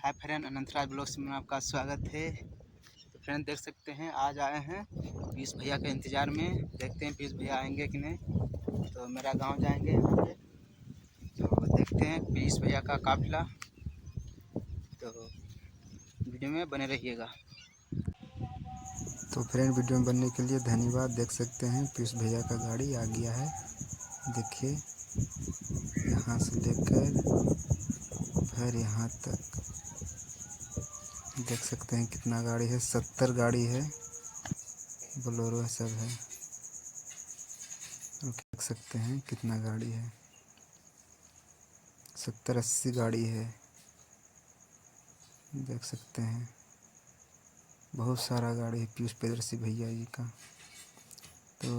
Hi friend, Anantraj blogs में आपका स्वागत है। तो फ्रेंड देख सकते हैं आज आए हैं पीयूष भैया के इंतज़ार में। देखते हैं पीयूष भैया आएंगे कि नहीं। तो मेरा गांव जाएंगे यहाँ पे, तो देखते हैं पीयूष भैया का काफिला। तो वीडियो में बने रहिएगा। तो फ्रेंड वीडियो में बनने के लिए धन्यवाद। देख सकते हैं पीयूष भैया का गाड़ी आ गया है। देखिए यहाँ से लेकर फिर यहाँ तक देख सकते हैं कितना गाड़ी है। 70 गाड़ी है, बोलेरो सब है। देख सकते हैं कितना गाड़ी है, 70-80 गाड़ी है। देख सकते हैं बहुत सारा गाड़ी है पीयूष प्रियदर्शी भैया जी का। तो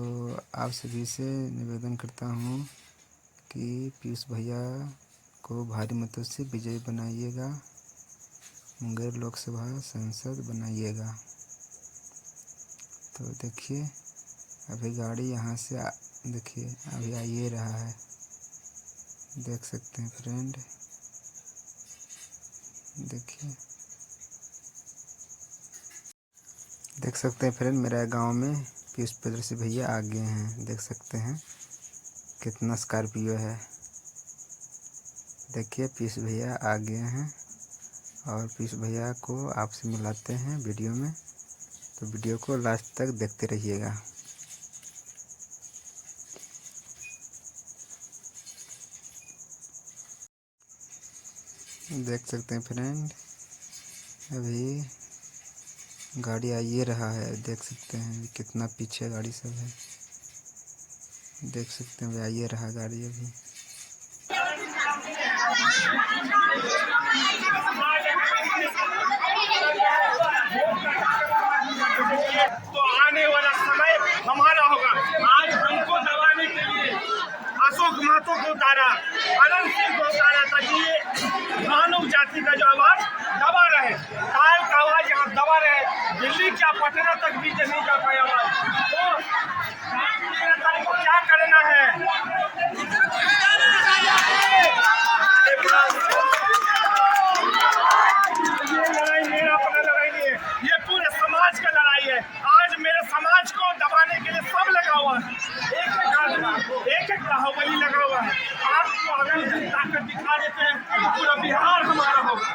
आप सभी से निवेदन करता हूँ कि पीयूष भैया को भारी मतों से विजयी बनाइएगा, मुंगेर लोकसभा सांसद बनाइएगा। तो देखिए अभी गाड़ी यहाँ से देखिए अभी आ ये रहा है। देख सकते हैं फ्रेंड, देखिए देख सकते हैं फ्रेंड मेरा गांव में पीयूष प्रियदर्शी भैया आ गए हैं। देख सकते हैं कितना स्कॉर्पियो है। देखिए पीयूष भैया आ गए हैं और पीयूष भैया को आपसे मिलाते हैं वीडियो में। तो वीडियो को लास्ट तक देखते रहिएगा। देख सकते हैं फ्रेंड अभी गाड़ी आ ये रहा है। देख सकते हैं कितना पीछे गाड़ी सब है। देख सकते हैं अभी आ ये रहा गाड़ी अभी। तो आने वाला समय हमारा होगा। आज हमको दबाने के लिए अशोक महतो को उतारा, अनंत सिंह को उतारा ताकि ये मानव जाति का जो आवाज दबा रहे, कायल का आवाज यहाँ दबा रहे। दिल्ली क्या पटना तक भी नहीं जा पाए आवाज। तो 13 तारीख को क्या करना है? ये लड़ाई मेरा अपना लड़ाई नहीं है, ये पूरे समाज का लड़ाई है। आज मेरे समाज को दबाने के लिए सब लगा हुआ है। एक आदमी, एक बाहुबली लगा हुआ है। आपको अगर ताकत दिखा देते हैं तो पूरा बिहार हमारा होगा।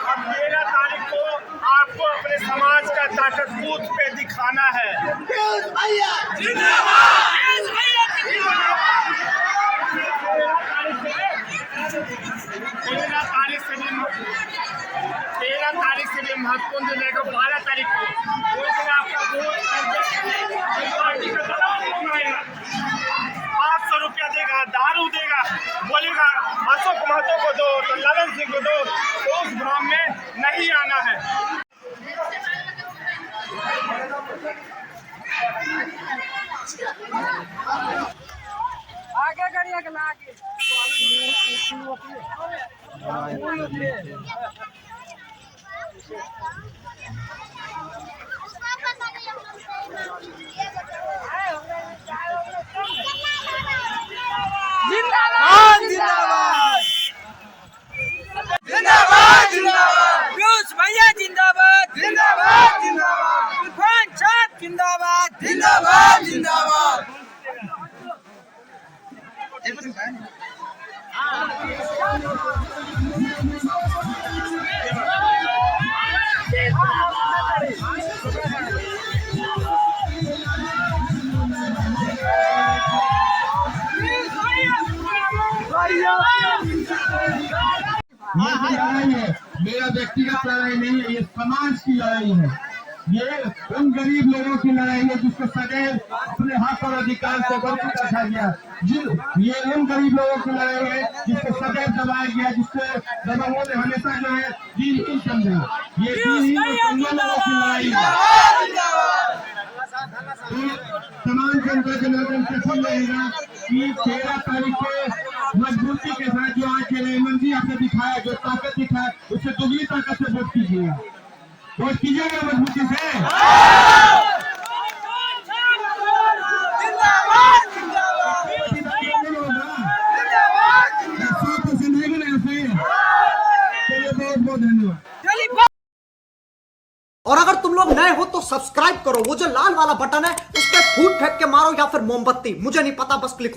अब 13 तारीख को आपको अपने समाज का ताकत बूथ पे दिखाना है। 13 तारीख से भी महत्वपूर्ण दिन रहेगा। 12 तारीख को आपका पार्टी का दलाल बनाएगा, 500 रुपया देगा, दारू देगा, बोलेगा अशोक महतो को दो तो ललन सिंह को दो। तो उस भ्रम में नहीं आना है। आगे करिए कि ना आगे जिंदाबाद जिंदाबाद जिंदाबाद जिंदाबाद पीयूष भैया जिंदाबाद जिंदाबाद जिंदाबाद इरफान साहब जिंदाबाद जिंदाबाद जिंदाबाद। ये लड़ाई है, मेरा व्यक्तिगत लड़ाई नहीं है, ये समाज की लड़ाई है। ये उन गरीब लोगों की लड़ाई है जिसको सदैव अपने हक और अधिकार से वंचित रखा गया। ये उन गरीब लोगों की लड़ाई है जिसको सदैव दबाया गया, जिसको दबावों ने हमेशा जो है दीनहीन समझा। ये दीनहीन और कमजोर लोगों की लड़ाई है। जनता जनार्दन से सुन रहेगा कि 13 तारीख को मजबूती के साथ जो आज के एनर्जी आपने दिखाया, जो ताकत दिखाया, उससे दुगनी ताकत से वोट कीजिएगा। वोट कीजिएगा मजबूती से। बहुत बहुत धन्यवाद। और अगर तुम लोग नए हो तो सब्सक्राइब करो, वो जो लाल वाला बटन है उस पर फूट फेंक के मारो या फिर मोमबत्ती, मुझे नहीं पता, बस क्लिक हो।